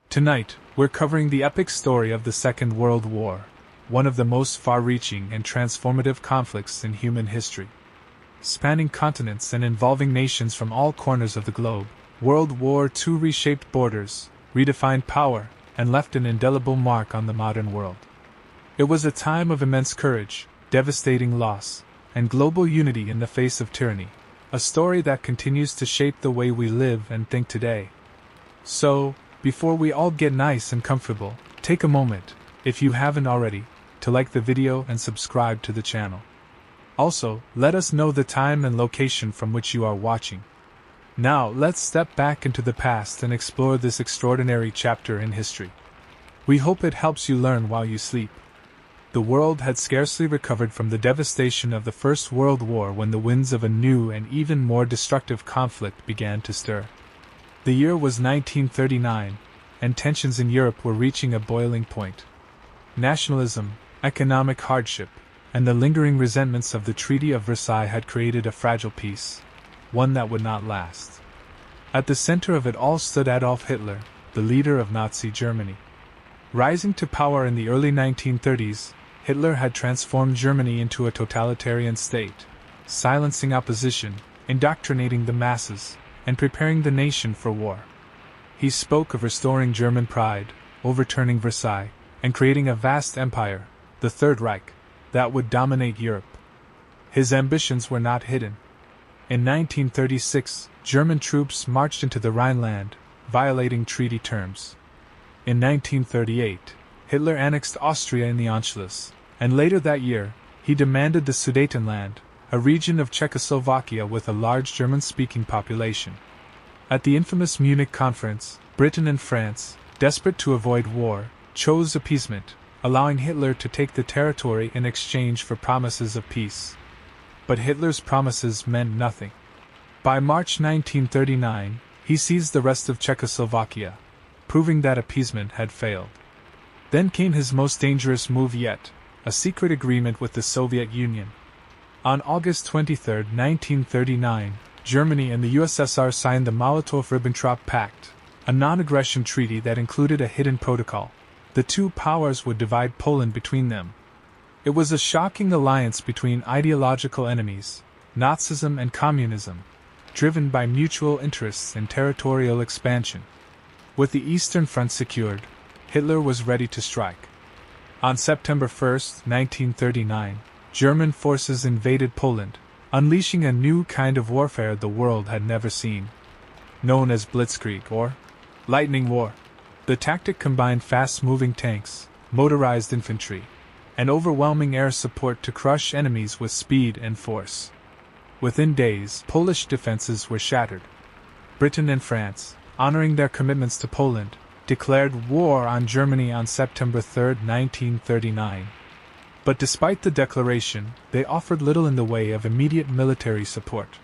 Tonight, we're covering the epic story of the Second World War, one of the most far-reaching and transformative conflicts in human history. Spanning continents and involving nations from all corners of the globe, World War II reshaped borders, redefined power, and left an indelible mark on the modern world. It was a time of immense courage, devastating loss, and global unity in the face of tyranny, a story that continues to shape the way we live and think today. So, before we all get nice and comfortable, take a moment, if you haven't already, to like the video and subscribe to the channel. Also, let us know the time and location from which you are watching. Now, let's step back into the past and explore this extraordinary chapter in history. We hope it helps you learn while you sleep. The world had scarcely recovered from the devastation of the First World War when the winds of a new and even more destructive conflict began to stir. The year was 1939, and tensions in Europe were reaching a boiling point. Nationalism, economic hardship, and the lingering resentments of the Treaty of Versailles had created a fragile peace, one that would not last. At the center of it all stood Adolf Hitler, the leader of Nazi Germany. Rising to power in the early 1930s, Hitler had transformed Germany into a totalitarian state, silencing opposition, indoctrinating the masses, and preparing the nation for war. He spoke of restoring German pride, overturning Versailles, and creating a vast empire, the Third Reich, that would dominate Europe. His ambitions were not hidden. In 1936, German troops marched into the Rhineland, violating treaty terms. In 1938, Hitler annexed Austria in the Anschluss, and later that year, he demanded the Sudetenland, a region of Czechoslovakia with a large German-speaking population. At the infamous Munich Conference, Britain and France, desperate to avoid war, chose appeasement, allowing Hitler to take the territory in exchange for promises of peace. But Hitler's promises meant nothing. By March 1939, he seized the rest of Czechoslovakia, proving that appeasement had failed. Then came his most dangerous move yet, a secret agreement with the Soviet Union. On August 23, 1939, Germany and the USSR signed the Molotov-Ribbentrop Pact, a non-aggression treaty that included a hidden protocol. The two powers would divide Poland between them. It was a shocking alliance between ideological enemies, Nazism and communism, driven by mutual interests in territorial expansion. With the Eastern Front secured, Hitler was ready to strike. On September 1, 1939, German forces invaded Poland, unleashing a new kind of warfare the world had never seen. Known as Blitzkrieg or Lightning War, the tactic combined fast-moving tanks, motorized infantry, and overwhelming air support to crush enemies with speed and force. Within days, Polish defenses were shattered. Britain and France, honoring their commitments to Poland, declared war on Germany on September 3, 1939. But despite the declaration, they offered little in the way of immediate military support.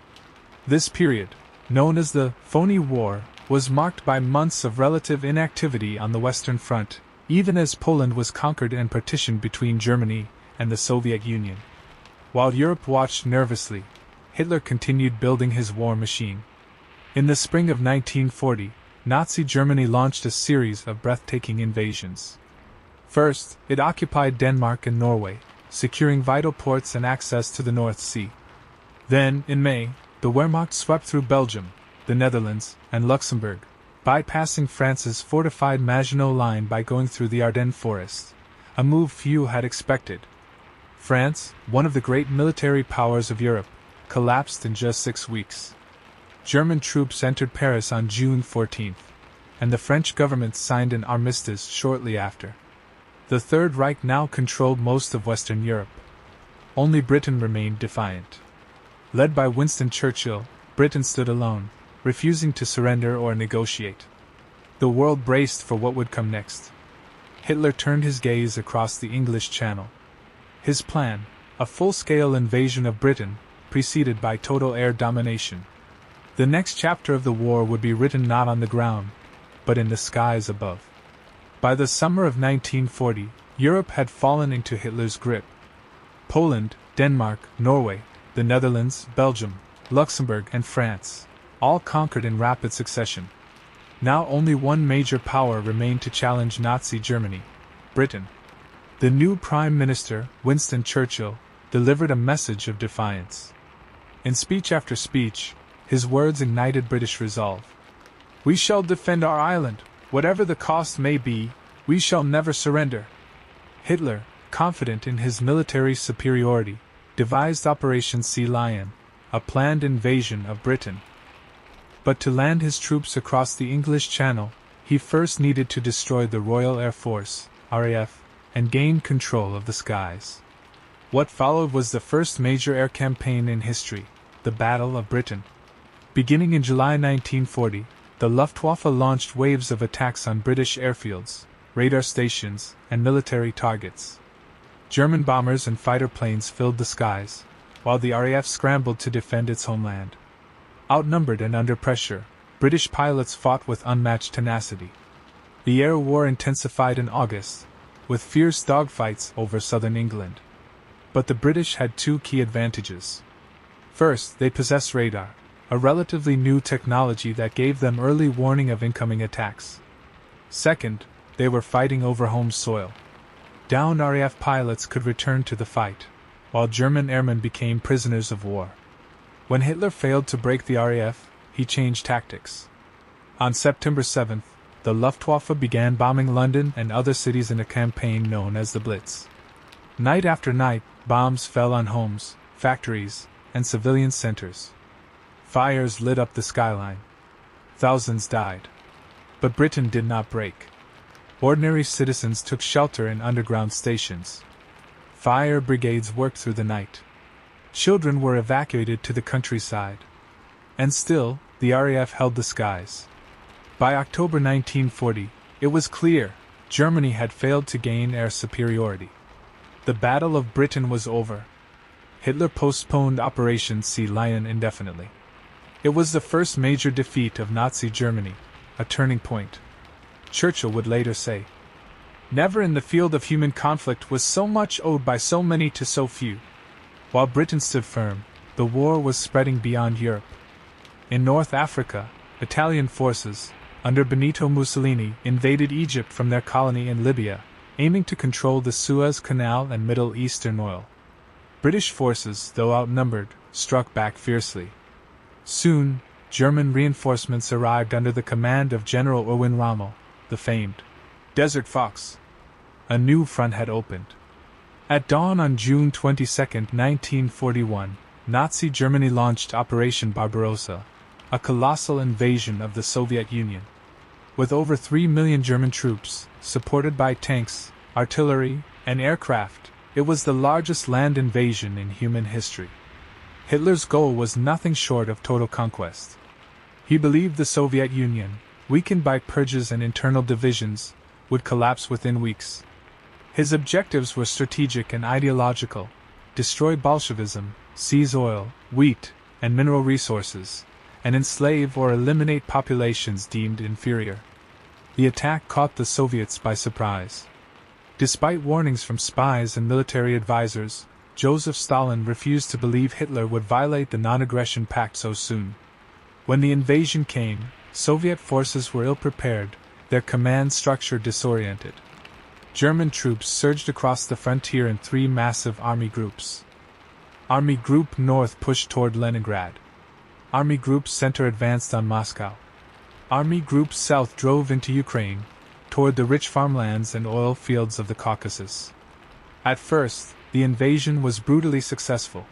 This period, known as the Phony War, was marked by months of relative inactivity on the Western Front, even as Poland was conquered and partitioned between Germany and the Soviet Union. While Europe watched nervously, Hitler continued building his war machine. In the spring of 1940, Nazi Germany launched a series of breathtaking invasions. First, it occupied Denmark and Norway, securing vital ports and access to the North Sea. Then, in May, the Wehrmacht swept through Belgium, the Netherlands, and Luxembourg, bypassing France's fortified Maginot Line by going through the Ardennes forest, a move few had expected. France, one of the great military powers of Europe, collapsed in just 6 weeks. German troops entered Paris on June 14, and the French government signed an armistice shortly after. The Third Reich now controlled most of Western Europe. Only Britain remained defiant. Led by Winston Churchill, Britain stood alone, refusing to surrender or negotiate. The world braced for what would come next. Hitler turned his gaze across the English Channel. His plan, a full-scale invasion of Britain, preceded by total air domination. The next chapter of the war would be written not on the ground, but in the skies above. By the summer of 1940, Europe had fallen into Hitler's grip. Poland, Denmark, Norway, the Netherlands, Belgium, Luxembourg, and France, all conquered in rapid succession. Now only one major power remained to challenge Nazi Germany: Britain. The new Prime Minister, Winston Churchill, delivered a message of defiance. In speech after speech, his words ignited British resolve. "We shall defend our island, whatever the cost may be, we shall never surrender." Hitler, confident in his military superiority, devised Operation Sea Lion, a planned invasion of Britain. But to land his troops across the English Channel, he first needed to destroy the Royal Air Force, RAF, and gain control of the skies. What followed was the first major air campaign in history, the Battle of Britain. Beginning in July 1940, the Luftwaffe launched waves of attacks on British airfields, radar stations, and military targets. German bombers and fighter planes filled the skies, while the RAF scrambled to defend its homeland. Outnumbered and under pressure, British pilots fought with unmatched tenacity. The air war intensified in August, with fierce dogfights over southern England. But the British had two key advantages. First, they possessed radar, a relatively new technology that gave them early warning of incoming attacks. Second, they were fighting over home soil. Downed RAF pilots could return to the fight, while German airmen became prisoners of war. When Hitler failed to break the RAF, he changed tactics. On September 7th, the Luftwaffe began bombing London and other cities in a campaign known as the Blitz. Night after night, bombs fell on homes, factories, and civilian centers. Fires lit up the skyline. Thousands died. But Britain did not break. Ordinary citizens took shelter in underground stations. Fire brigades worked through the night. Children were evacuated to the countryside. And still, the RAF held the skies. By October 1940, it was clear Germany had failed to gain air superiority. The Battle of Britain was over. Hitler postponed Operation Sea Lion indefinitely. It was the first major defeat of Nazi Germany, a turning point. Churchill would later say, "Never in the field of human conflict was so much owed by so many to so few." While Britain stood firm, the war was spreading beyond Europe. In North Africa, Italian forces, under Benito Mussolini, invaded Egypt from their colony in Libya, aiming to control the Suez Canal and Middle Eastern oil. British forces, though outnumbered, struck back fiercely. Soon, German reinforcements arrived under the command of General Erwin Rommel, the famed Desert Fox. A new front had opened. At dawn on June 22, 1941, Nazi Germany launched Operation Barbarossa, a colossal invasion of the Soviet Union. With over 3 million German troops, supported by tanks, artillery, and aircraft, it was the largest land invasion in human history. Hitler's goal was nothing short of total conquest. He believed the Soviet Union, weakened by purges and internal divisions, would collapse within weeks. His objectives were strategic and ideological: destroy Bolshevism, seize oil, wheat, and mineral resources, and enslave or eliminate populations deemed inferior. The attack caught the Soviets by surprise. Despite warnings from spies and military advisors, Joseph Stalin refused to believe Hitler would violate the non-aggression pact so soon. When the invasion came, Soviet forces were ill-prepared, their command structure disoriented. German troops surged across the frontier in 3 massive army groups. Army Group North pushed toward Leningrad. Army Group Center advanced on Moscow. Army Group South drove into Ukraine, toward the rich farmlands and oil fields of the Caucasus. At first, the invasion was brutally successful.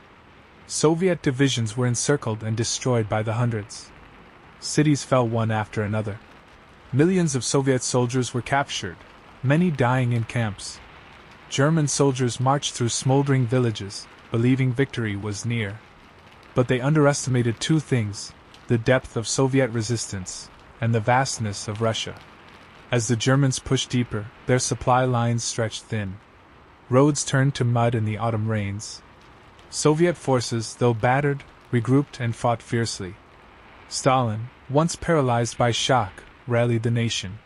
Soviet divisions were encircled and destroyed by the hundreds. Cities fell one after another. Millions of Soviet soldiers were captured, many dying in camps. German soldiers marched through smoldering villages, believing victory was near. But they underestimated 2 things: the depth of Soviet resistance and the vastness of Russia. As the Germans pushed deeper, their supply lines stretched thin. Roads turned to mud in the autumn rains. Soviet forces, though battered, regrouped and fought fiercely. Stalin, once paralyzed by shock, rallied the nation.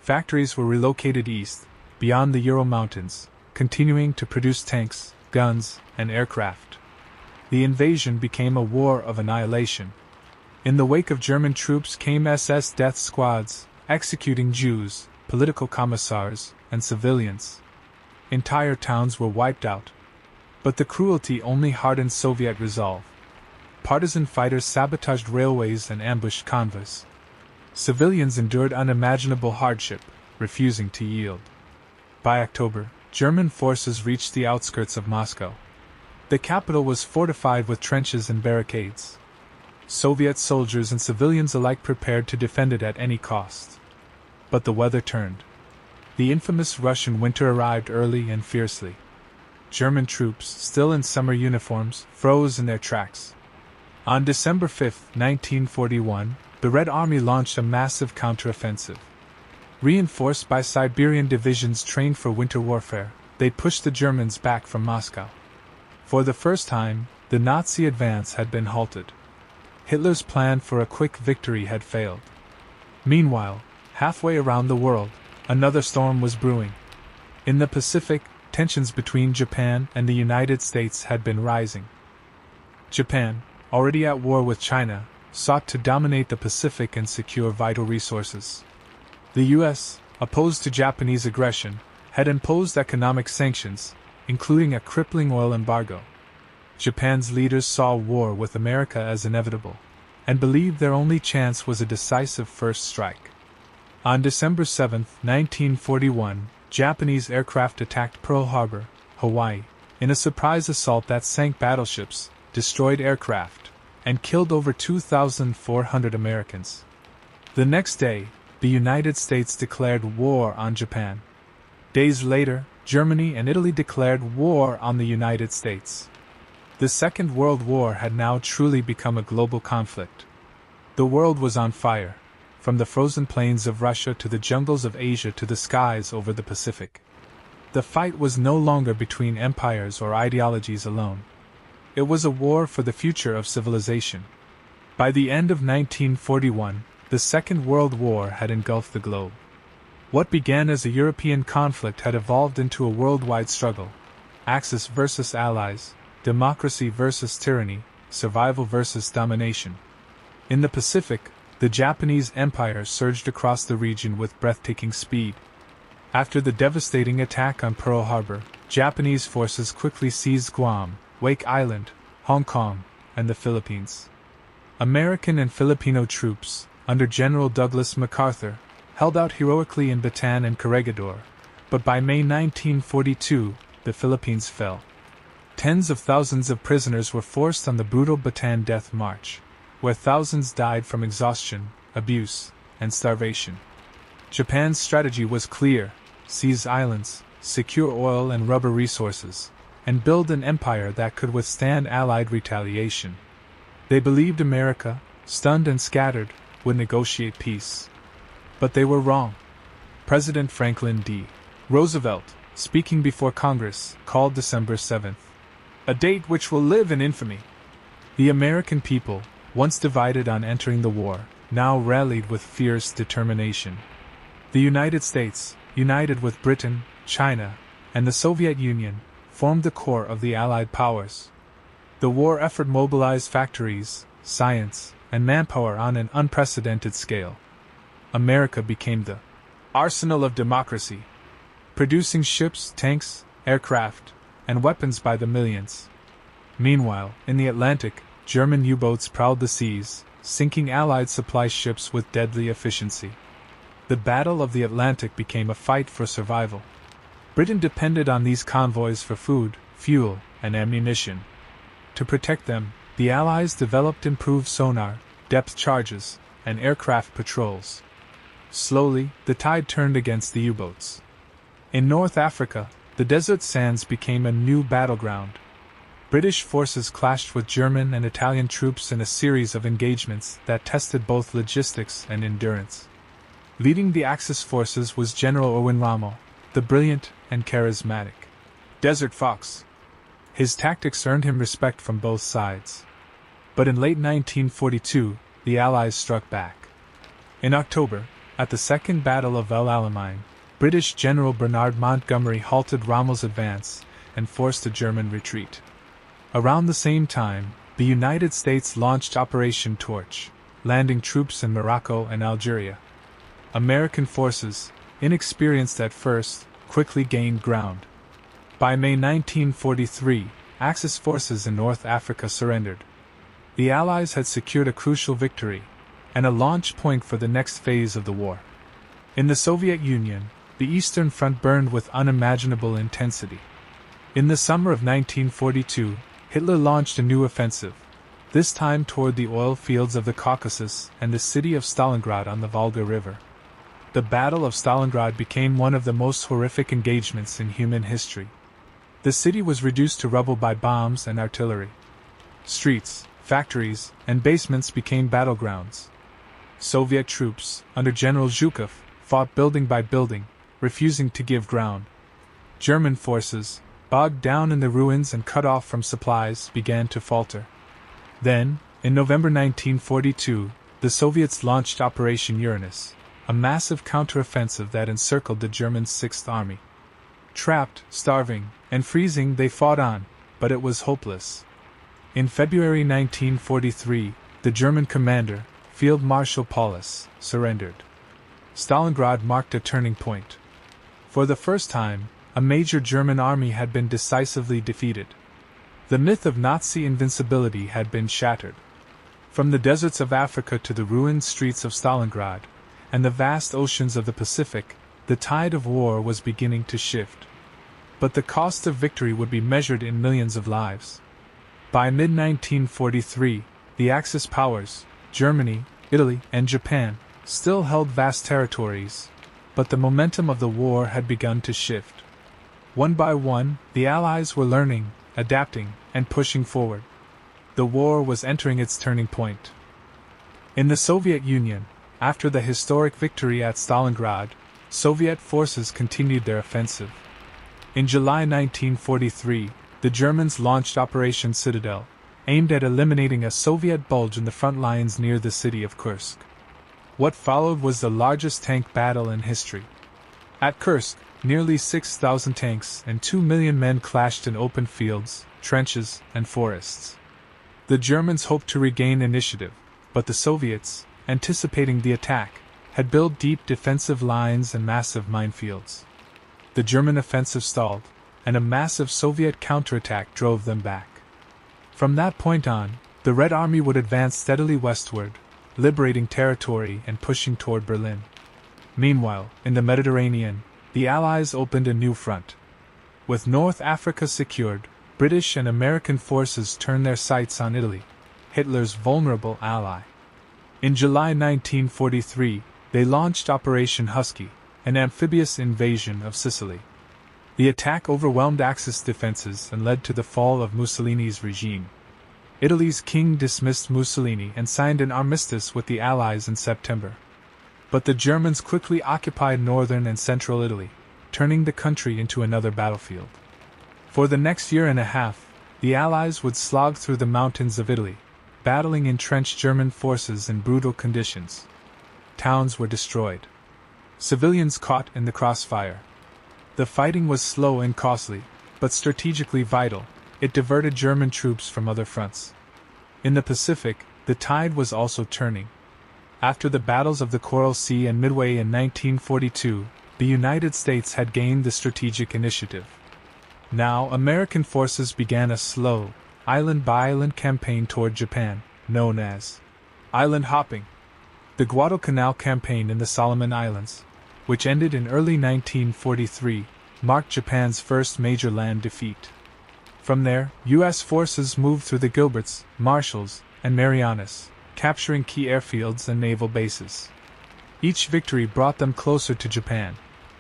Factories were relocated east, beyond the Ural Mountains, continuing to produce tanks, guns, and aircraft. The invasion became a war of annihilation. In the wake of German troops came SS death squads, executing Jews, political commissars, and civilians. Entire towns were wiped out. But the cruelty only hardened Soviet resolve. Partisan fighters sabotaged railways and ambushed convoys. Civilians endured unimaginable hardship, refusing to yield. By October, German forces reached the outskirts of Moscow. The capital was fortified with trenches and barricades. Soviet soldiers and civilians alike prepared to defend it at any cost. But the weather turned. The infamous Russian winter arrived early and fiercely. German troops, still in summer uniforms, froze in their tracks. On December 5, 1941, the Red Army launched a massive counteroffensive. Reinforced by Siberian divisions trained for winter warfare, they pushed the Germans back from Moscow. For the first time, the Nazi advance had been halted. Hitler's plan for a quick victory had failed. Meanwhile, halfway around the world, another storm was brewing. In the Pacific, tensions between Japan and the United States had been rising. Japan, already at war with China, sought to dominate the Pacific and secure vital resources. The U.S., opposed to Japanese aggression, had imposed economic sanctions, including a crippling oil embargo. Japan's leaders saw war with America as inevitable, and believed their only chance was a decisive first strike. On December 7, 1941, Japanese aircraft attacked Pearl Harbor, Hawaii, in a surprise assault that sank battleships, destroyed aircraft, and killed over 2,400 Americans. The next day, the United States declared war on Japan. Days later, Germany and Italy declared war on the United States. The Second World War had now truly become a global conflict. The world was on fire, from the frozen plains of Russia to the jungles of Asia to the skies over the Pacific. The fight was no longer between empires or ideologies alone. It was a war for the future of civilization. By the end of 1941, the Second World War had engulfed the globe. What began as a European conflict had evolved into a worldwide struggle. Axis versus allies, democracy versus tyranny, survival versus domination. In the Pacific, the Japanese Empire surged across the region with breathtaking speed. After the devastating attack on Pearl Harbor, Japanese forces quickly seized Guam, Wake Island, Hong Kong, and the Philippines. American and Filipino troops, under General Douglas MacArthur, held out heroically in Bataan and Corregidor, but by May 1942, the Philippines fell. Tens of thousands of prisoners were forced on the brutal Bataan Death March, where thousands died from exhaustion, abuse, and starvation. Japan's strategy was clear: seize islands, secure oil and rubber resources, and build an empire that could withstand Allied retaliation. They believed America, stunned and scattered, would negotiate peace. But they were wrong. President Franklin D. Roosevelt, speaking before Congress, called December 7th a date which will live in infamy. The American people, once divided on entering the war, now rallied with fierce determination. The United States, united with Britain, China, and the Soviet Union, formed the core of the Allied powers. The war effort mobilized factories, science, and manpower on an unprecedented scale. America became the arsenal of democracy, producing ships, tanks, aircraft, and weapons by the millions. Meanwhile, in the Atlantic, German U-boats prowled the seas, sinking Allied supply ships with deadly efficiency. The Battle of the Atlantic became a fight for survival. Britain depended on these convoys for food, fuel, and ammunition. To protect them, the Allies developed improved sonar, depth charges, and aircraft patrols. Slowly, the tide turned against the U-boats. In North Africa, the desert sands became a new battleground. British forces clashed with German and Italian troops in a series of engagements that tested both logistics and endurance. Leading the Axis forces was General Owen Rommel, the brilliant and charismatic Desert Fox. His tactics earned him respect from both sides. But in late 1942, the Allies struck back. In October, at the Second Battle of El Alamein, British General Bernard Montgomery halted Rommel's advance and forced a German retreat. Around the same time, the United States launched Operation Torch, landing troops in Morocco and Algeria. American forces, inexperienced at first, quickly gained ground. By May 1943, Axis forces in North Africa surrendered. The Allies had secured a crucial victory, and a launch point for the next phase of the war. In the Soviet Union, the Eastern Front burned with unimaginable intensity. In the summer of 1942, Hitler launched a new offensive, this time toward the oil fields of the Caucasus and the city of Stalingrad on the Volga River. The Battle of Stalingrad became one of the most horrific engagements in human history. The city was reduced to rubble by bombs and artillery. Streets, factories, and basements became battlegrounds. Soviet troops, under General Zhukov, fought building by building, refusing to give ground. German forces, bogged down in the ruins and cut off from supplies, began to falter. Then, in November 1942, the Soviets launched Operation Uranus, a massive counteroffensive that encircled the German Sixth Army. Trapped, starving, and freezing, they fought on, but it was hopeless. In February 1943, the German commander, Field Marshal Paulus, surrendered. Stalingrad marked a turning point. For the first time, a major German army had been decisively defeated. The myth of Nazi invincibility had been shattered. From the deserts of Africa to the ruined streets of Stalingrad, and the vast oceans of the Pacific, the tide of war was beginning to shift. But the cost of victory would be measured in millions of lives. By mid-1943, the Axis powers, Germany, Italy, and Japan, still held vast territories, but the momentum of the war had begun to shift. One by one, the Allies were learning, adapting, and pushing forward. The war was entering its turning point. In the Soviet Union, after the historic victory at Stalingrad, Soviet forces continued their offensive. In July 1943, the Germans launched Operation Citadel, aimed at eliminating a Soviet bulge in the front lines near the city of Kursk. What followed was the largest tank battle in history. At Kursk, nearly 6,000 tanks and 2 million men clashed in open fields, trenches, and forests. The Germans hoped to regain initiative, but the Soviets, anticipating the attack, had built deep defensive lines and massive minefields. The German offensive stalled, and a massive Soviet counterattack drove them back. From that point on, the Red Army would advance steadily westward, liberating territory and pushing toward Berlin. Meanwhile, in the Mediterranean, the Allies opened a new front. With North Africa secured, British and American forces turned their sights on Italy, Hitler's vulnerable ally. In July 1943, they launched Operation Husky, an amphibious invasion of Sicily. The attack overwhelmed Axis defenses and led to the fall of Mussolini's regime. Italy's king dismissed Mussolini and signed an armistice with the Allies in September. But the Germans quickly occupied northern and central Italy, turning the country into another battlefield. For the next year and a half, the Allies would slog through the mountains of Italy, battling entrenched German forces in brutal conditions. Towns were destroyed. Civilians caught in the crossfire. The fighting was slow and costly, but strategically vital. It diverted German troops from other fronts. In the Pacific, the tide was also turning. After the battles of the Coral Sea and Midway in 1942, the United States had gained the strategic initiative. Now, American forces began a slow, island-by-island campaign toward Japan, known as island hopping. The Guadalcanal campaign in the Solomon Islands, which ended in early 1943, marked Japan's first major land defeat. From there, U.S. forces moved through the Gilberts, Marshalls, and Marianas, capturing key airfields and naval bases. Each victory brought them closer to Japan,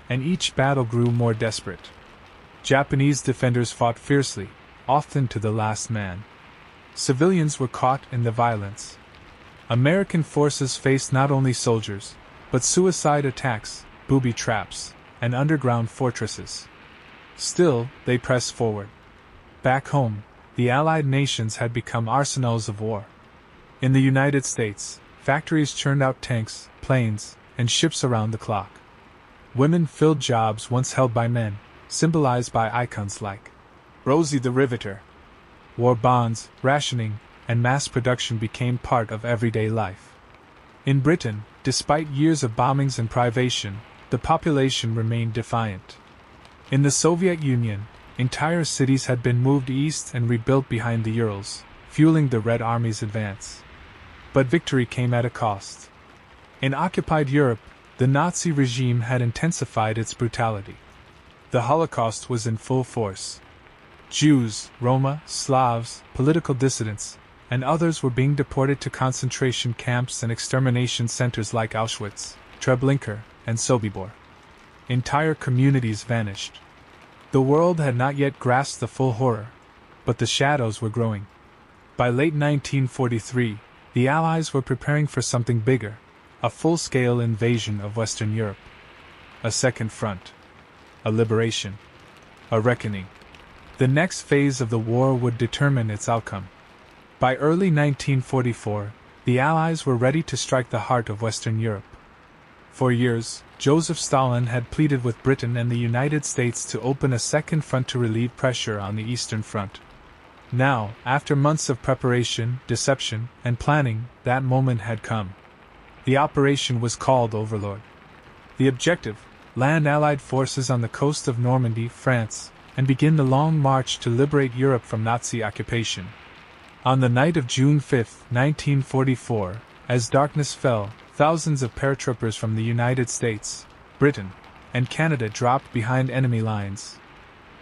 and each battle grew more desperate. Japanese defenders fought fiercely, often to the last man. Civilians were caught in the violence. American forces faced not only soldiers, but suicide attacks, booby traps, and underground fortresses. Still, they pressed forward. Back home, the Allied nations had become arsenals of war. In the United States, factories churned out tanks, planes, and ships around the clock. Women filled jobs once held by men, symbolized by icons like Rosie the Riveter. War bonds, rationing, and mass production became part of everyday life. In Britain, despite years of bombings and privation, the population remained defiant. In the Soviet Union, entire cities had been moved east and rebuilt behind the Urals, fueling the Red Army's advance. But victory came at a cost. In occupied Europe, the Nazi regime had intensified its brutality. The Holocaust was in full force. Jews, Roma, Slavs, political dissidents, and others were being deported to concentration camps and extermination centers like Auschwitz, Treblinka, and Sobibor. Entire communities vanished. The world had not yet grasped the full horror, but the shadows were growing. By late 1943, the Allies were preparing for something bigger, a full-scale invasion of Western Europe. A second front. A liberation. A reckoning. The next phase of the war would determine its outcome. By early 1944, the Allies were ready to strike the heart of Western Europe. For years, Joseph Stalin had pleaded with Britain and the United States to open a second front to relieve pressure on the Eastern Front. Now, after months of preparation, deception, and planning, that moment had come. The operation was called Overlord. The objective: land Allied forces on the coast of Normandy, France, and begin the long march to liberate Europe from Nazi occupation. On the night of June 5, 1944, as darkness fell, thousands of paratroopers from the United States, Britain, and Canada dropped behind enemy lines.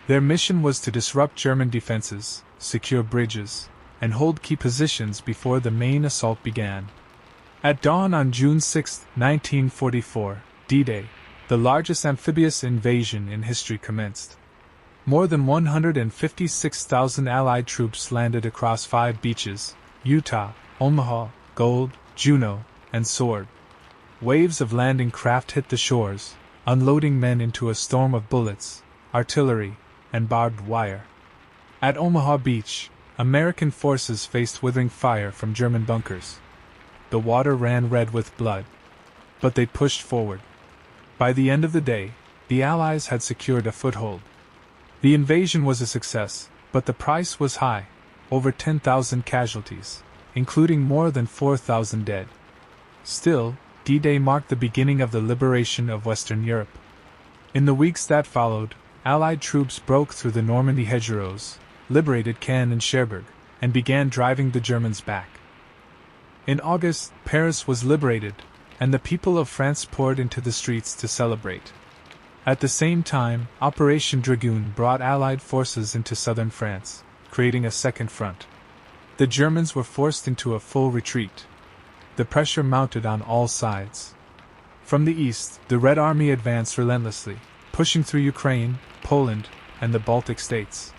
Their mission was to disrupt German defenses, secure bridges, and hold key positions before the main assault began. At dawn on June 6, 1944, D-Day, the largest amphibious invasion in history commenced. More than 156,000 Allied troops landed across 5 beaches: Utah, Omaha, Gold, Juneau, and Sword. Waves of landing craft hit the shores, unloading men into a storm of bullets, artillery, and barbed wire. At Omaha Beach, American forces faced withering fire from German bunkers. The water ran red with blood. But they pushed forward. By the end of the day, the Allies had secured a foothold. The invasion was a success, but the price was high: over 10,000 casualties, including more than 4,000 dead. Still, D-Day marked the beginning of the liberation of Western Europe. In the weeks that followed, Allied troops broke through the Normandy hedgerows, liberated Caen and Cherbourg, and began driving the Germans back. In August, Paris was liberated, and the people of France poured into the streets to celebrate. At the same time, Operation Dragoon brought Allied forces into southern France, creating a second front. The Germans were forced into a full retreat. The pressure mounted on all sides. From the east, the Red Army advanced relentlessly, pushing through Ukraine, Poland, and the Baltic states.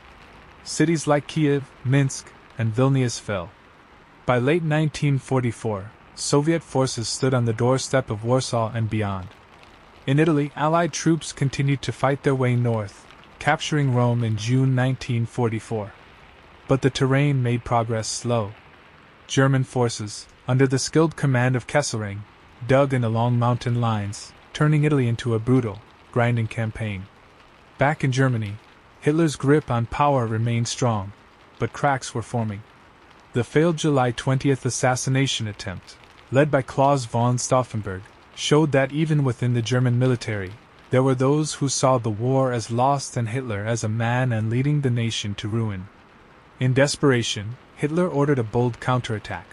Cities like Kiev, Minsk, and Vilnius fell. By late 1944, Soviet forces stood on the doorstep of Warsaw and beyond. In Italy, Allied troops continued to fight their way north, capturing Rome in June 1944. But the terrain made progress slow. German forces, under the skilled command of Kesselring, dug in along mountain lines, turning Italy into a brutal, grinding campaign. Back in Germany, Hitler's grip on power remained strong, but cracks were forming. The failed July 20th assassination attempt, led by Claus von Stauffenberg, showed that even within the German military, there were those who saw the war as lost and Hitler as a man and leading the nation to ruin. In desperation, Hitler ordered a bold counterattack.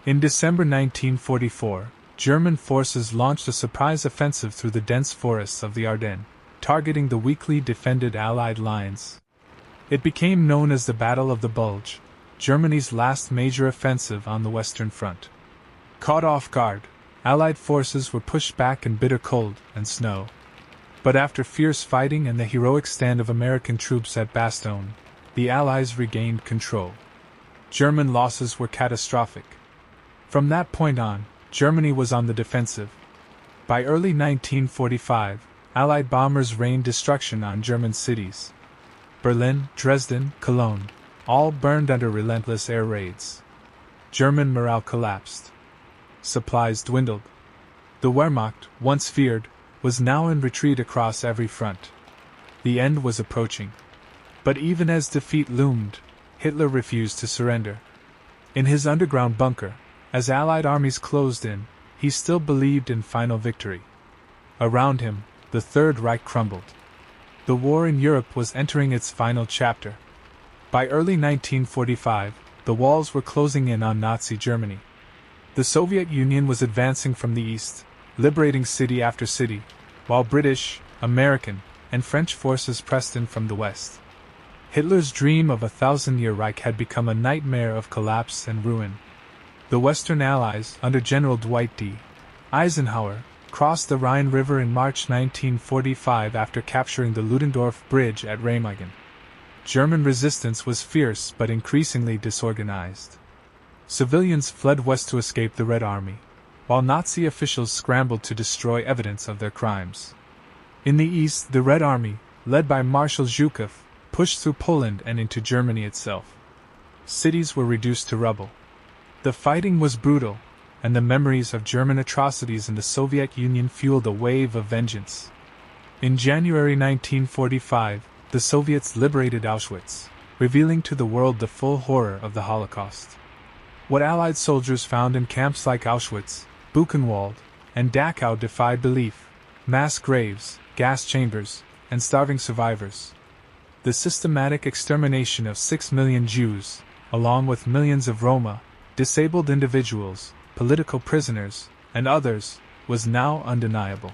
In December 1944, German forces launched a surprise offensive through the dense forests of the Ardennes, targeting the weakly defended Allied lines. It became known as the Battle of the Bulge, Germany's last major offensive on the Western Front. Caught off guard, Allied forces were pushed back in bitter cold and snow. But after fierce fighting and the heroic stand of American troops at Bastogne, the Allies regained control. German losses were catastrophic. From that point on, Germany was on the defensive. By early 1945, Allied bombers rained destruction on German cities. Berlin, Dresden, Cologne, all burned under relentless air raids. German morale collapsed. Supplies dwindled. The Wehrmacht, once feared, was now in retreat across every front. The end was approaching. But even as defeat loomed, Hitler refused to surrender. In his underground bunker, as Allied armies closed in, he still believed in final victory. Around him, the Third Reich crumbled. The war in Europe was entering its final chapter. By early 1945, the walls were closing in on Nazi Germany. The Soviet Union was advancing from the east, liberating city after city, while British, American, and French forces pressed in from the west. Hitler's dream of a thousand-year Reich had become a nightmare of collapse and ruin. The Western Allies, under General Dwight D. Eisenhower, crossed the Rhine River in March 1945 after capturing the Ludendorff Bridge at Remagen. German resistance was fierce but increasingly disorganized. Civilians fled west to escape the Red Army, while Nazi officials scrambled to destroy evidence of their crimes. In the east, the Red Army, led by Marshal Zhukov, pushed through Poland and into Germany itself. Cities were reduced to rubble. The fighting was brutal, and the memories of German atrocities in the Soviet Union fueled a wave of vengeance. In January 1945, the Soviets liberated Auschwitz, revealing to the world the full horror of the Holocaust. What Allied soldiers found in camps like Auschwitz, Buchenwald, and Dachau defied belief: mass graves, gas chambers, and starving survivors. The systematic extermination of 6 million Jews, along with millions of Roma, disabled individuals, political prisoners, and others, was now undeniable.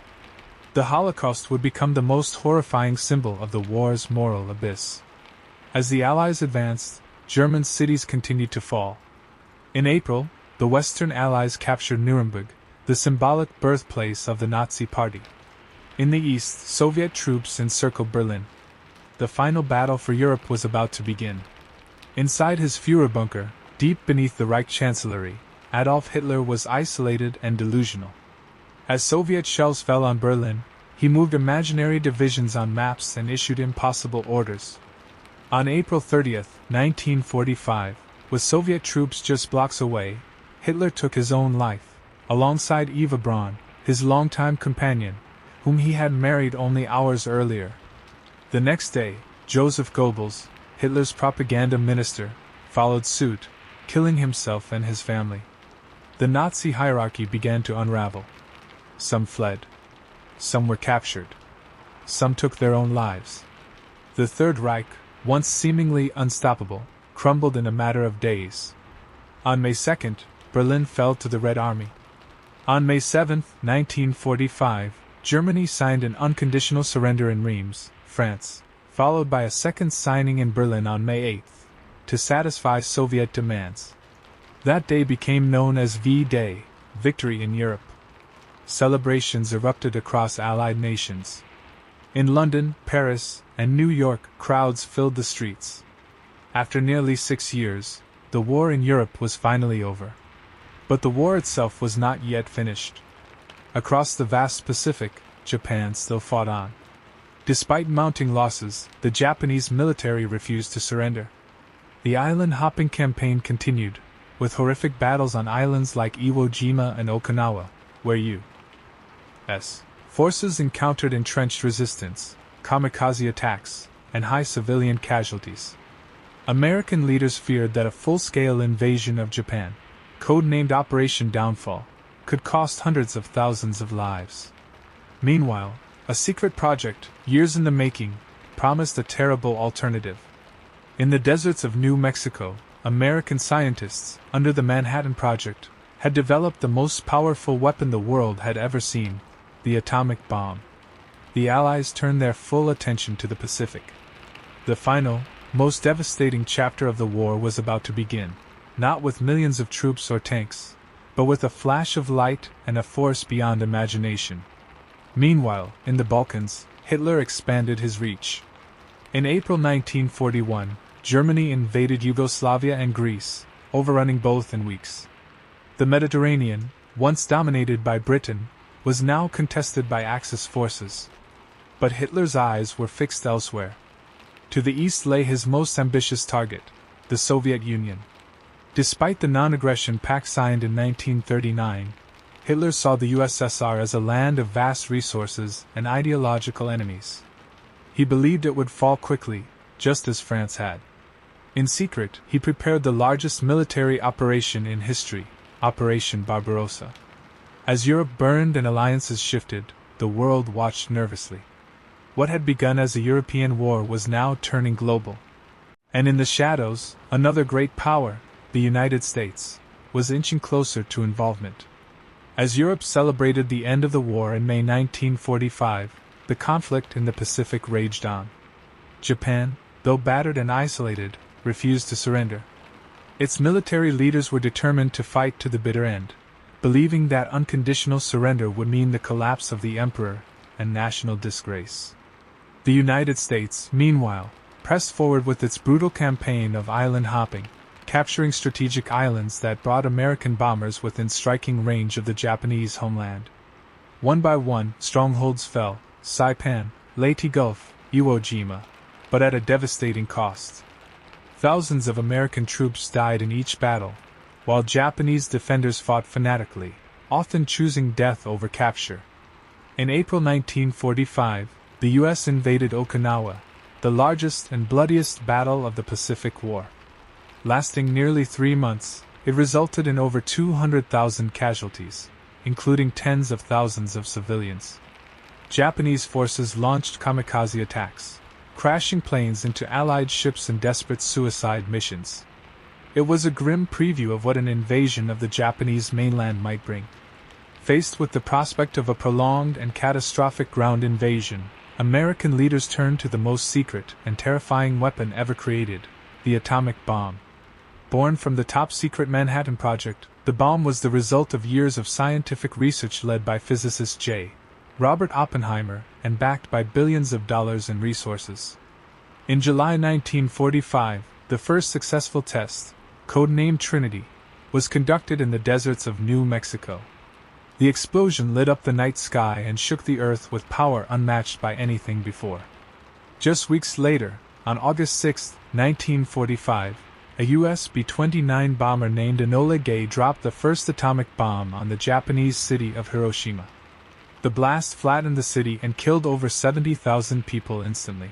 The Holocaust would become the most horrifying symbol of the war's moral abyss. As the Allies advanced, German cities continued to fall. In April, the Western Allies captured Nuremberg, the symbolic birthplace of the Nazi Party. In the east, Soviet troops encircled Berlin. The final battle for Europe was about to begin. Inside his Führer bunker, deep beneath the Reich Chancellery, Adolf Hitler was isolated and delusional. As Soviet shells fell on Berlin, he moved imaginary divisions on maps and issued impossible orders. On April 30, 1945, with Soviet troops just blocks away, Hitler took his own life, alongside Eva Braun, his longtime companion, whom he had married only hours earlier. The next day, Joseph Goebbels, Hitler's propaganda minister, followed suit, killing himself and his family. The Nazi hierarchy began to unravel. Some fled. Some were captured. Some took their own lives. The Third Reich, once seemingly unstoppable, crumbled in a matter of days. On May 2, Berlin fell to the Red Army. On May 7, 1945, Germany signed an unconditional surrender in Reims, France, followed by a second signing in Berlin on May 8, to satisfy Soviet demands. That day became known as V-Day, Victory in Europe. Celebrations erupted across Allied nations. In London, Paris, and New York, crowds filled the streets. After nearly 6 years, the war in Europe was finally over. But the war itself was not yet finished. Across the vast Pacific, Japan still fought on. Despite mounting losses, the Japanese military refused to surrender. The island-hopping campaign continued, with horrific battles on islands like Iwo Jima and Okinawa, where U.S. forces encountered entrenched resistance, kamikaze attacks, and high civilian casualties. American leaders feared that a full-scale invasion of Japan, codenamed Operation Downfall, could cost hundreds of thousands of lives. Meanwhile, a secret project, years in the making, promised a terrible alternative. In the deserts of New Mexico, American scientists, under the Manhattan Project, had developed the most powerful weapon the world had ever seen, the atomic bomb. The Allies turned their full attention to the Pacific. The final, most devastating chapter of the war was about to begin, not with millions of troops or tanks, but with a flash of light and a force beyond imagination. Meanwhile, in the Balkans, Hitler expanded his reach. In April 1941, Germany invaded Yugoslavia and Greece, overrunning both in weeks. The Mediterranean, once dominated by Britain, was now contested by Axis forces. But Hitler's eyes were fixed elsewhere. To the east lay his most ambitious target, the Soviet Union. Despite the non-aggression pact signed in 1939, Hitler saw the USSR as a land of vast resources and ideological enemies. He believed it would fall quickly, just as France had. In secret, he prepared the largest military operation in history, Operation Barbarossa. As Europe burned and alliances shifted, the world watched nervously. What had begun as a European war was now turning global. And in the shadows, another great power, the United States, was inching closer to involvement. As Europe celebrated the end of the war in May 1945, the conflict in the Pacific raged on. Japan, though battered and isolated, refused to surrender. Its military leaders were determined to fight to the bitter end, believing that unconditional surrender would mean the collapse of the emperor and national disgrace. The United States, meanwhile, pressed forward with its brutal campaign of island hopping, capturing strategic islands that brought American bombers within striking range of the Japanese homeland. One by one, strongholds fell: Saipan, Leyte Gulf, Iwo Jima, but at a devastating cost. Thousands of American troops died in each battle, while Japanese defenders fought fanatically, often choosing death over capture. In April 1945, the U.S. invaded Okinawa, the largest and bloodiest battle of the Pacific War. Lasting nearly 3 months, it resulted in over 200,000 casualties, including tens of thousands of civilians. Japanese forces launched kamikaze attacks, crashing planes into Allied ships in desperate suicide missions. It was a grim preview of what an invasion of the Japanese mainland might bring. Faced with the prospect of a prolonged and catastrophic ground invasion, American leaders turned to the most secret and terrifying weapon ever created, the atomic bomb. Born from the top-secret Manhattan Project, the bomb was the result of years of scientific research led by physicist J. Robert Oppenheimer and backed by billions of dollars in resources. In July 1945, the first successful test, codenamed Trinity, was conducted in the deserts of New Mexico. The explosion lit up the night sky and shook the earth with power unmatched by anything before. Just weeks later, on August 6, 1945, a US B-29 bomber named Enola Gay dropped the first atomic bomb on the Japanese city of Hiroshima. The blast flattened the city and killed over 70,000 people instantly.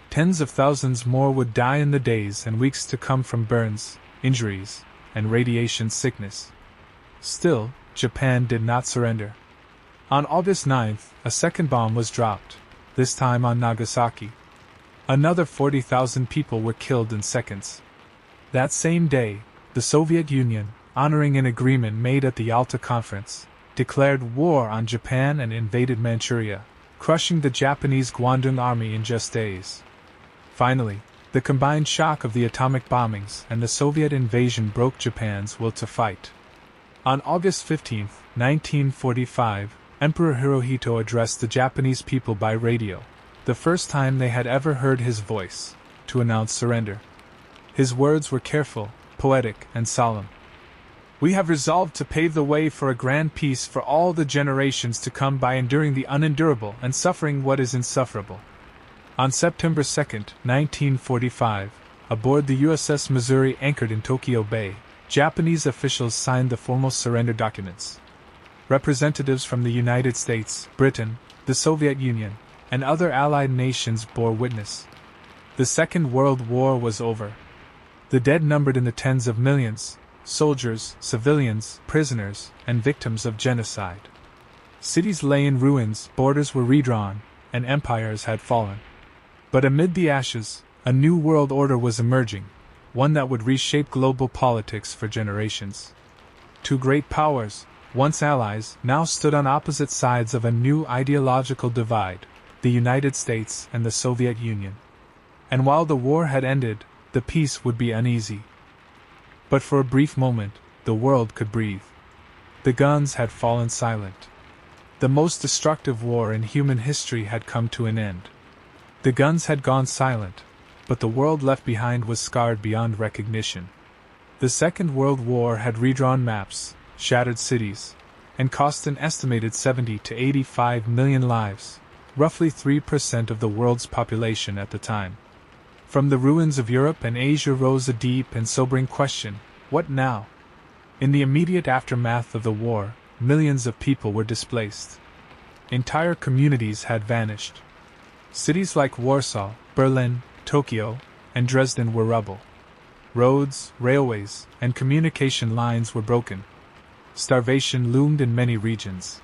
Tens of thousands more would die in the days and weeks to come from burns, injuries, and radiation sickness. Still, Japan did not surrender. On August 9th, a second bomb was dropped, this time on Nagasaki. Another 40,000 people were killed in seconds. That same day, the Soviet Union, honoring an agreement made at the Yalta Conference, declared war on Japan and invaded Manchuria, crushing the Japanese Guandong Army in just days. Finally, the combined shock of the atomic bombings and the Soviet invasion broke Japan's will to fight. On August 15, 1945, Emperor Hirohito addressed the Japanese people by radio, the first time they had ever heard his voice, to announce surrender. His words were careful, poetic, and solemn. "We have resolved to pave the way for a grand peace for all the generations to come by enduring the unendurable and suffering what is insufferable." On September 2, 1945, aboard the USS Missouri anchored in Tokyo Bay, Japanese officials signed the formal surrender documents. Representatives from the United States, Britain, the Soviet Union, and other allied nations bore witness. The Second World War was over. The dead numbered in the tens of millions: soldiers, civilians, prisoners, and victims of genocide. Cities lay in ruins, borders were redrawn, and empires had fallen. But amid the ashes, a new world order was emerging, one that would reshape global politics for generations. Two great powers, once allies, now stood on opposite sides of a new ideological divide, the United States and the Soviet Union. And while the war had ended, the peace would be uneasy. But for a brief moment, the world could breathe. The guns had fallen silent. The most destructive war in human history had come to an end. The guns had gone silent, but the world left behind was scarred beyond recognition. The Second World War had redrawn maps, shattered cities, and cost an estimated 70 to 85 million lives, roughly 3% of the world's population at the time. From the ruins of Europe and Asia rose a deep and sobering question: what now? In the immediate aftermath of the war, millions of people were displaced. Entire communities had vanished. Cities like Warsaw, Berlin, Tokyo, and Dresden were rubble. Roads, railways, and communication lines were broken. Starvation loomed in many regions.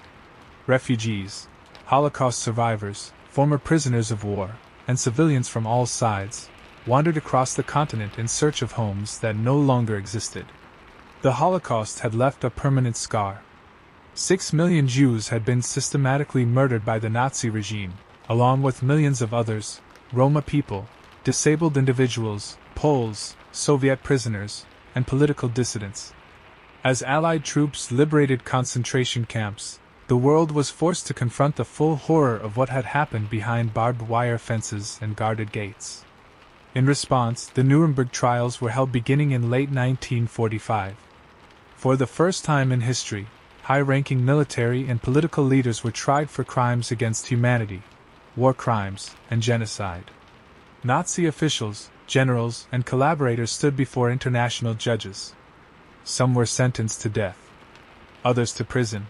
Refugees, Holocaust survivors, former prisoners of war, and civilians from all sides wandered across the continent in search of homes that no longer existed. The Holocaust had left a permanent scar. 6 million Jews had been systematically murdered by the Nazi regime, along with millions of others: Roma people, disabled individuals, Poles, Soviet prisoners, and political dissidents. As Allied troops liberated concentration camps, the world was forced to confront the full horror of what had happened behind barbed wire fences and guarded gates. In response, the Nuremberg trials were held beginning in late 1945. For the first time in history, high-ranking military and political leaders were tried for crimes against humanity, war crimes, and genocide. Nazi officials, generals, and collaborators stood before international judges. Some were sentenced to death, others to prison.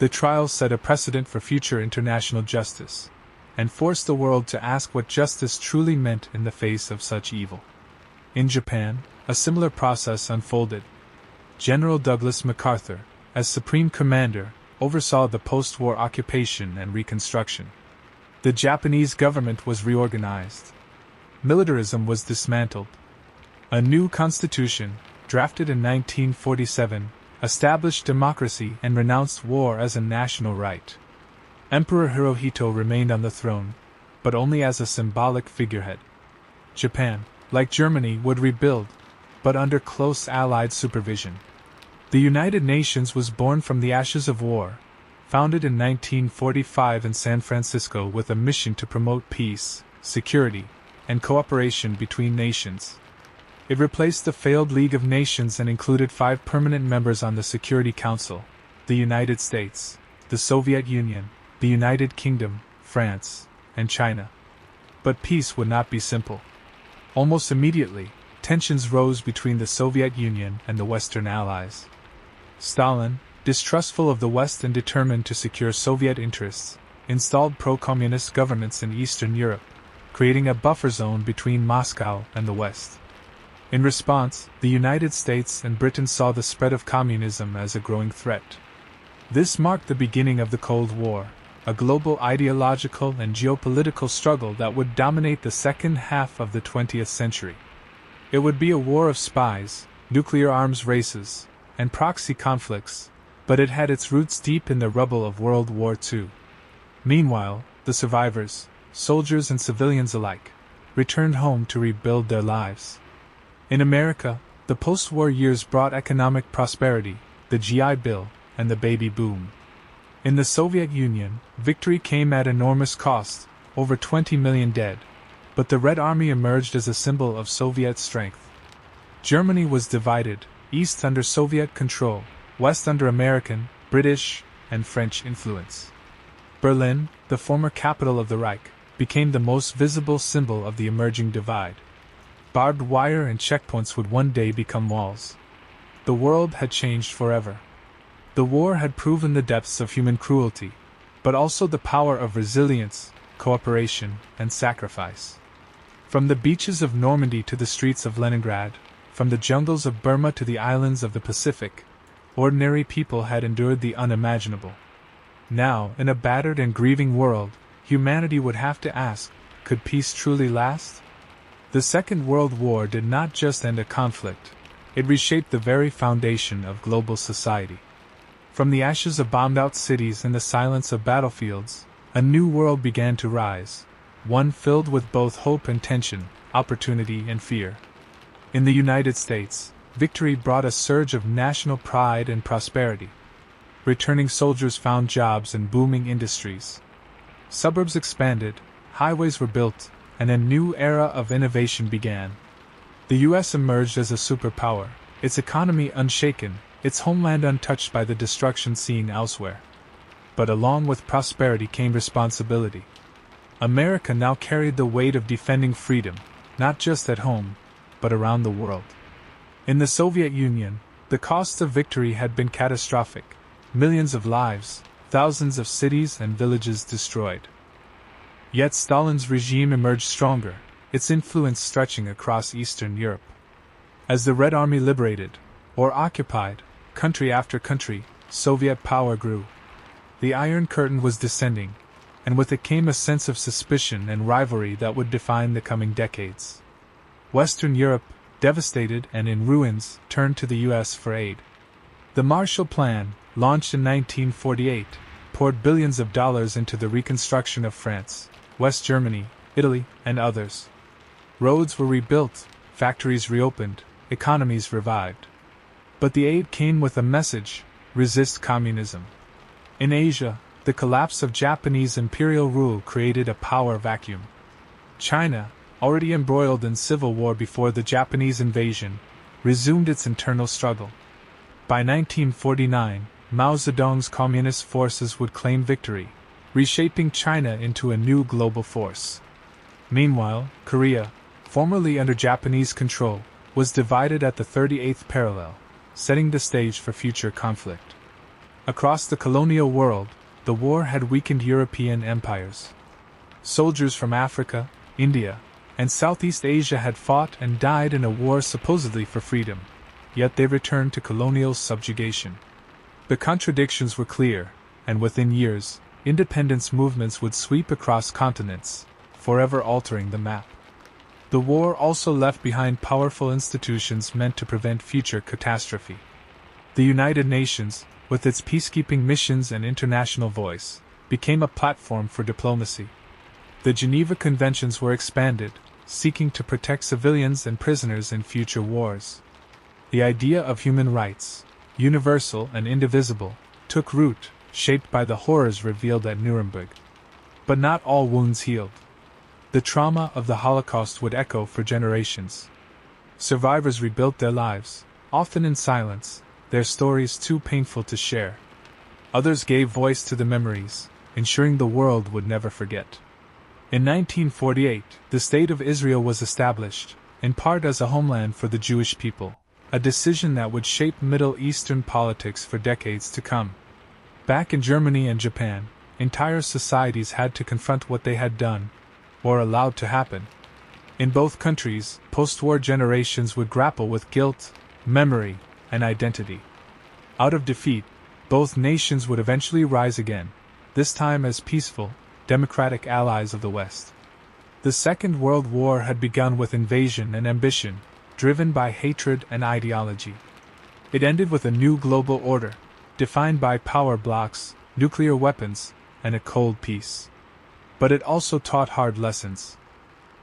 The trials set a precedent for future international justice, and forced the world to ask what justice truly meant in the face of such evil. In Japan, a similar process unfolded. General Douglas MacArthur, as Supreme Commander, oversaw the post-war occupation and reconstruction. The Japanese government was reorganized. Militarism was dismantled. A new constitution, drafted in 1947, established democracy and renounced war as a national right. Emperor Hirohito remained on the throne, but only as a symbolic figurehead. Japan, like Germany, would rebuild, but under close Allied supervision. The United Nations was born from the ashes of war, founded in 1945 in San Francisco with a mission to promote peace, security, and cooperation between nations. It replaced the failed League of Nations and included 5 permanent members on the Security Council: the United States, the Soviet Union, the United Kingdom, France, and China. But peace would not be simple. Almost immediately, tensions rose between the Soviet Union and the Western Allies. Stalin, distrustful of the West and determined to secure Soviet interests, installed pro-communist governments in Eastern Europe, creating a buffer zone between Moscow and the West. In response, the United States and Britain saw the spread of communism as a growing threat. This marked the beginning of the Cold War, a global ideological and geopolitical struggle that would dominate the second half of the 20th century. It would be a war of spies, nuclear arms races, and proxy conflicts, but it had its roots deep in the rubble of World War II. Meanwhile, the survivors, soldiers and civilians alike, returned home to rebuild their lives. In America, the post-war years brought economic prosperity, the GI Bill, and the baby boom. In the Soviet Union, victory came at enormous cost, over 20 million dead, but the Red Army emerged as a symbol of Soviet strength. Germany was divided, east under Soviet control, west under American, British, and French influence. Berlin, the former capital of the Reich, became the most visible symbol of the emerging divide. Barbed wire and checkpoints would one day become walls. The world had changed forever. The war had proven the depths of human cruelty, but also the power of resilience, cooperation, and sacrifice. From the beaches of Normandy to the streets of Leningrad, from the jungles of Burma to the islands of the Pacific, ordinary people had endured the unimaginable. Now, in a battered and grieving world, humanity would have to ask, could peace truly last? The Second World War did not just end a conflict, it reshaped the very foundation of global society. From the ashes of bombed-out cities and the silence of battlefields, a new world began to rise, one filled with both hope and tension, opportunity and fear. In the United States, victory brought a surge of national pride and prosperity. Returning soldiers found jobs in booming industries. Suburbs expanded, highways were built, and a new era of innovation began. The U.S. emerged as a superpower, its economy unshaken, its homeland untouched by the destruction seen elsewhere. But along with prosperity came responsibility. America now carried the weight of defending freedom, not just at home, but around the world. In the Soviet Union, the cost of victory had been catastrophic: millions of lives, thousands of cities and villages destroyed. Yet Stalin's regime emerged stronger, its influence stretching across Eastern Europe. As the Red Army liberated, or occupied, country after country, Soviet power grew. The Iron Curtain was descending, and with it came a sense of suspicion and rivalry that would define the coming decades. Western Europe, devastated and in ruins, turned to the U.S. for aid. The Marshall Plan, launched in 1948, poured billions of dollars into the reconstruction of France, West Germany, Italy, and others. Roads were rebuilt, factories reopened, economies revived. But the aid came with a message: resist communism. In Asia, the collapse of Japanese imperial rule created a power vacuum. China, already embroiled in civil war before the Japanese invasion, resumed its internal struggle. By 1949, Mao Zedong's communist forces would claim victory, reshaping China into a new global force. Meanwhile, Korea, formerly under Japanese control, was divided at the 38th parallel, setting the stage for future conflict. Across the colonial world, the war had weakened European empires. Soldiers from Africa, India, and Southeast Asia had fought and died in a war supposedly for freedom, yet they returned to colonial subjugation. The contradictions were clear, and within years, independence movements would sweep across continents, forever altering the map. The war also left behind powerful institutions meant to prevent future catastrophe. The United Nations, with its peacekeeping missions and international voice, became a platform for diplomacy. The Geneva Conventions were expanded, seeking to protect civilians and prisoners in future wars. The idea of human rights, universal and indivisible, took root, shaped by the horrors revealed at Nuremberg. But not all wounds healed. The trauma of the Holocaust would echo for generations. Survivors rebuilt their lives, often in silence, their stories too painful to share. Others gave voice to the memories, ensuring the world would never forget. In 1948, the State of Israel was established, in part as a homeland for the Jewish people, a decision that would shape Middle Eastern politics for decades to come. Back in Germany and Japan, entire societies had to confront what they had done, or allowed to happen. In both countries, post-war generations would grapple with guilt, memory, and identity. Out of defeat, both nations would eventually rise again, this time as peaceful, democratic allies of the West. The Second World War had begun with invasion and ambition, driven by hatred and ideology. It ended with a new global order, defined by power blocks, nuclear weapons, and a cold peace. But it also taught hard lessons.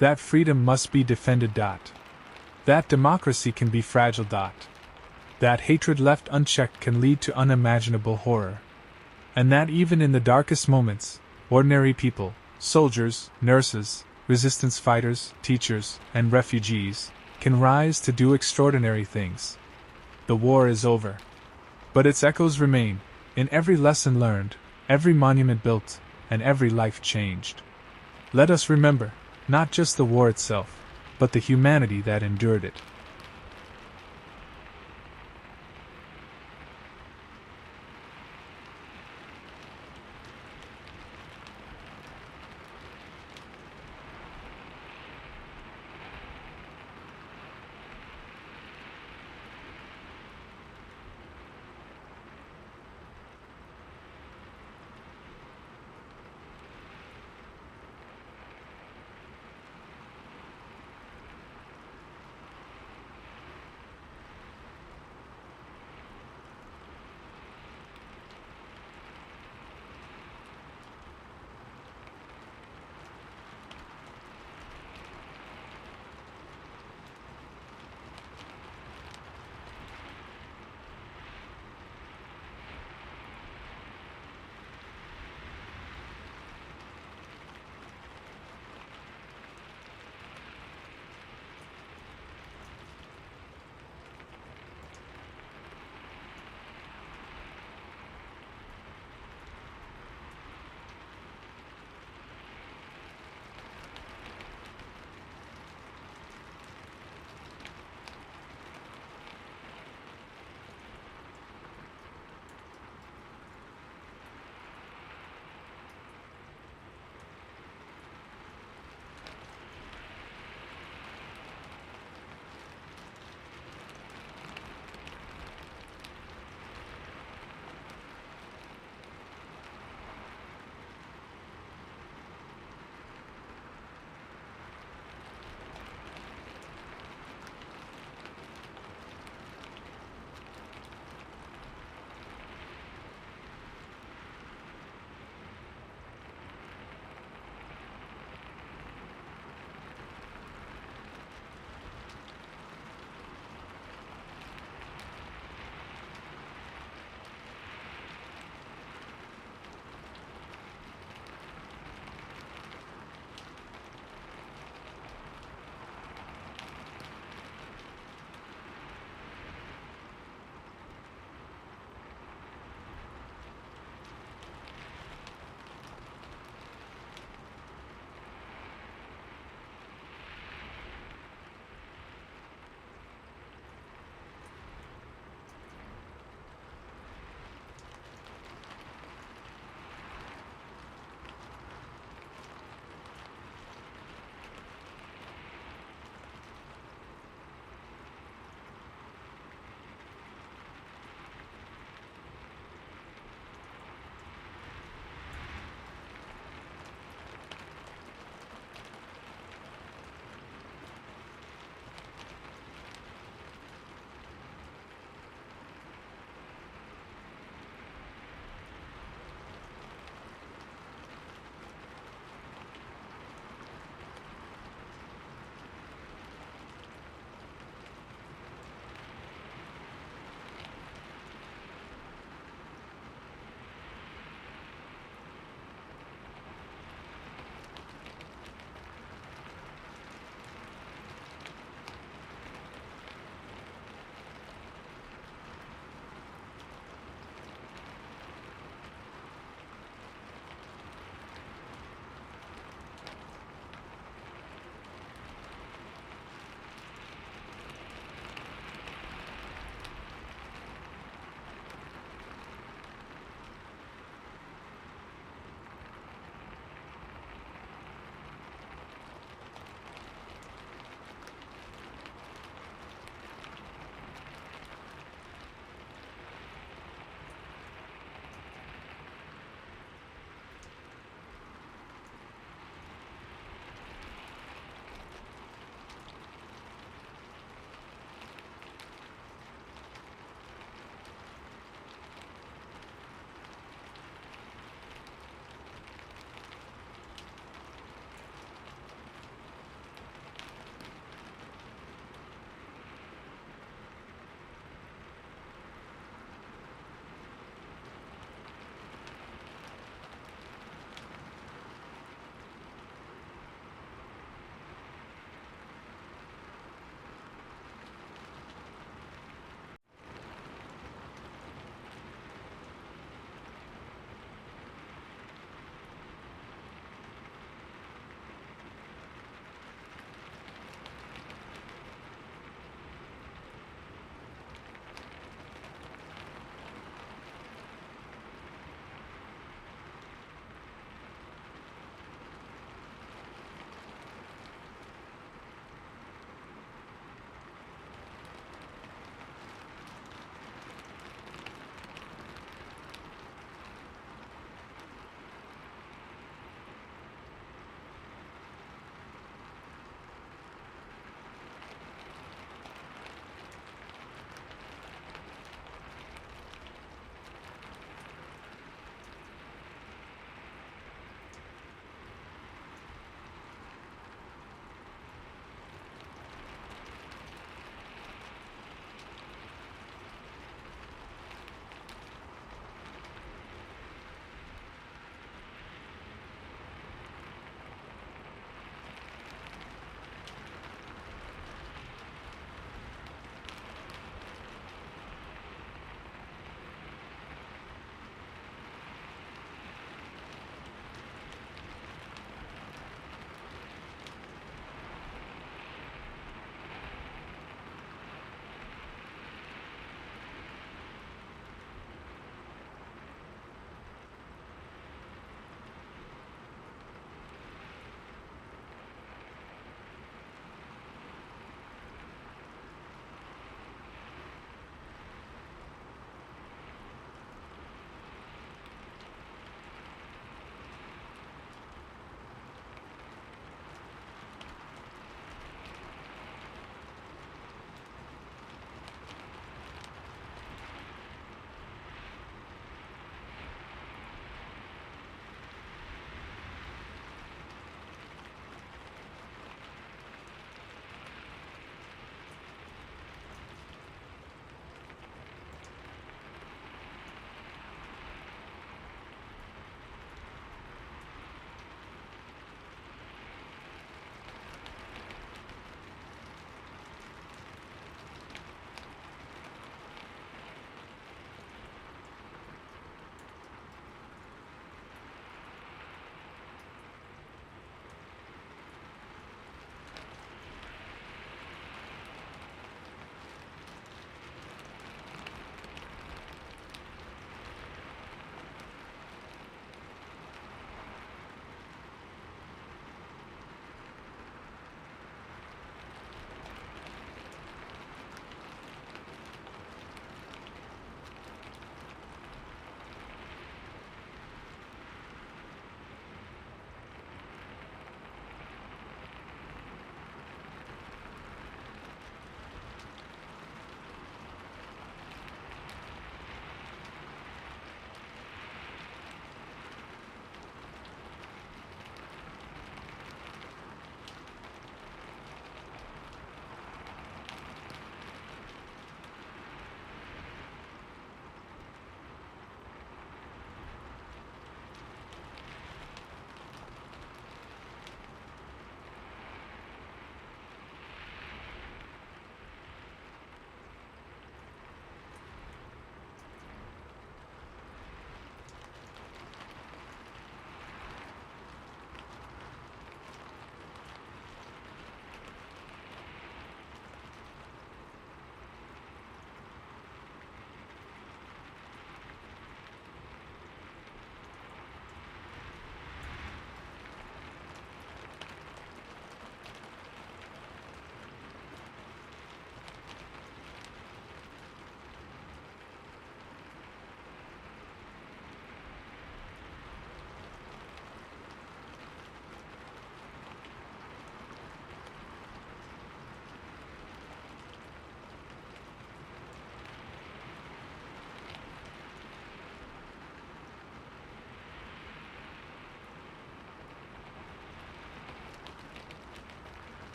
That freedom must be defended. That democracy can be fragile. That hatred left unchecked can lead to unimaginable horror. And that even in the darkest moments, ordinary people, soldiers, nurses, resistance fighters, teachers, and refugees, can rise to do extraordinary things. The war is over. But its echoes remain, in every lesson learned, every monument built, and every life changed. Let us remember, not just the war itself, but the humanity that endured it.